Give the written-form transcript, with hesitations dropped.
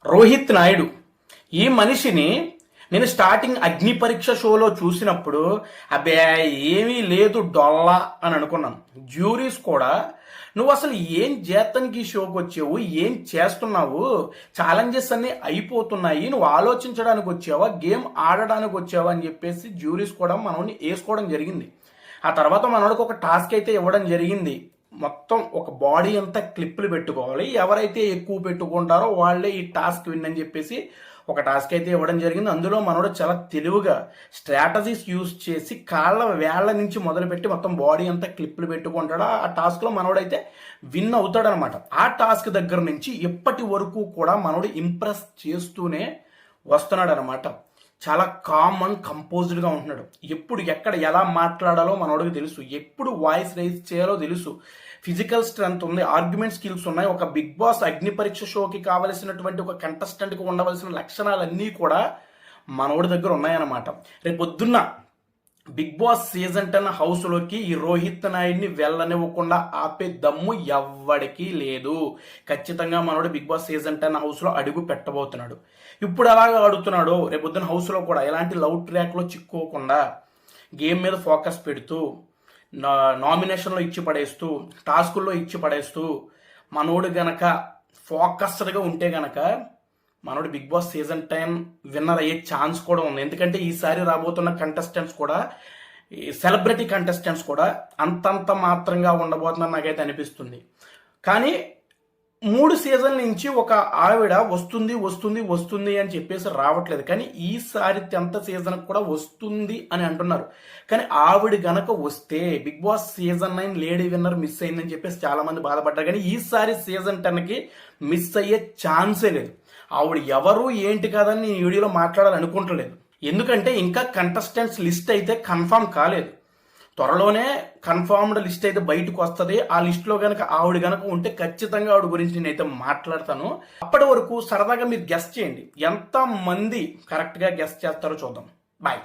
రోహిత్ నాయుడు ఈ మనిషిని నేను స్టార్టింగ్ అగ్ని పరీక్ష షోలో చూసినప్పుడు అబ్బే ఏమీ లేదు డొల్లా అని అనుకున్నాను. జ్యూరీస్ కూడా నువ్వు అసలు ఏం చేస్తానికి ఈ షోకి వచ్చావు, ఏం చేస్తున్నావు, ఛాలెంజెస్ అన్ని అయిపోతున్నాయి, నువ్వు ఆలోచించడానికి వచ్చావా, గేమ్ ఆడడానికి వచ్చావా అని చెప్పేసి జ్యూరీస్ కూడా మనల్ని వేసుకోవడం జరిగింది. ఆ తర్వాత మనోడికి ఒక టాస్క్ అయితే ఇవ్వడం జరిగింది. మొత్తం ఒక బాడీ అంతా క్లిప్పులు పెట్టుకోవాలి, ఎవరైతే ఎక్కువ పెట్టుకుంటారో వాళ్ళే ఈ టాస్క్ విన్ అని చెప్పేసి ఒక టాస్క్ అయితే ఇవ్వడం జరిగింది. అందులో మనోడు చాలా తెలివిగా స్ట్రాటజీస్ యూజ్ చేసి కాళ్ళ వేళ్ల నుంచి మొదలుపెట్టి మొత్తం బాడీ అంతా క్లిప్పులు పెట్టుకుంటాడు. ఆ టాస్క్లో మనోడైతే విన్ అవుతాడనమాట. ఆ టాస్క్ దగ్గర నుంచి ఇప్పటి వరకు కూడా మనోడు ఇంప్రెస్ చేస్తూనే వస్తున్నాడు అనమాట. చాలా కామ్ అండ్ కంపోజ్డ్గా ఉంటున్నాడు. ఎప్పుడు ఎక్కడ ఎలా మాట్లాడాలో మనోడికి తెలుసు, ఎప్పుడు వాయిస్ రైజ్ చేయాలో తెలుసు, ఫిజికల్ స్ట్రెంగ్త్ ఉంది, ఆర్గ్యుమెంట్ స్కిల్స్ ఉన్నాయి. ఒక బిగ్ బాస్ అగ్ని పరీక్ష షోకి కావలసినటువంటి ఒక కంటెస్టెంట్కి ఉండవలసిన లక్షణాలన్నీ కూడా మనోడి దగ్గర ఉన్నాయన్నమాట. రేపు పొద్దున్న బిగ్ బాస్ సీజన్ 10 హౌస్లోకి ఈ రోహిత్ నాయుడిని వెళ్ళనివ్వకుండా ఆపే దమ్ము ఎవ్వడికి లేదు. ఖచ్చితంగా మనోడు బిగ్ బాస్ సీజన్ 10 హౌస్లో అడుగు పెట్టబోతున్నాడు. ఇప్పుడు అలాగా ఆడుతున్నాడు, రేపు పొద్దున్న హౌస్లో కూడా ఎలాంటి లవ్ ట్రాక్లో చిక్కుకోకుండా గేమ్ మీద ఫోకస్ పెడుతూ, నామినేషన్లో ఇచ్చి పడేస్తూ, టాస్కుల్లో ఇచ్చి పడేస్తూ మనోడు గనక ఫోకస్డ్గా ఉంటే గనక మనోడు బిగ్ బాస్ సీజన్ 10 విన్నర్ అయ్యే ఛాన్స్ కూడా ఉంది. ఎందుకంటే ఈసారి రాబోతున్న కంటెస్టెంట్స్ కూడా, సెలబ్రిటీ కంటెస్టెంట్స్ కూడా అంతంత మాత్రంగా ఉండబోతుందని నాకైతే అనిపిస్తుంది. కానీ 3 సీజన్ల నుంచి ఒక ఆవిడ వస్తుంది వస్తుంది వస్తుంది అని చెప్పేసి రావట్లేదు. కానీ ఈసారి 10th సీజన్ కూడా వస్తుంది అని అంటున్నారు. కానీ ఆవిడ గనక వస్తే Bigg Boss season 9 lady winner miss అయిందని చెప్పేసి చాలా మంది బాధపడ్డారు. కానీ ఈసారి సీజన్ 10కి మిస్ అయ్యే ఛాన్సే లేదు. ఆవిడ ఎవరు ఏంటి కాదని నేను వీడియోలో మాట్లాడాలనుకుంటలేదు. ఎందుకంటే ఇంకా కంటెస్టెంట్స్ లిస్ట్ అయితే కన్ఫర్మ్ కాలేదు. త్వరలోనే కన్ఫర్మ్డ్ లిస్ట్ అయితే బయటకు వస్తుంది. ఆ లిస్ట్లో కనుక ఆవిడ కనుక ఉంటే ఖచ్చితంగా ఆవిడ గురించి నేనైతే మాట్లాడతాను. అప్పటి వరకు సరదాగా మీరు గెస్ట్ చేయండి, ఎంత మంది కరెక్ట్గా గెస్ట్ చేస్తారో చూద్దాం. బాయ్.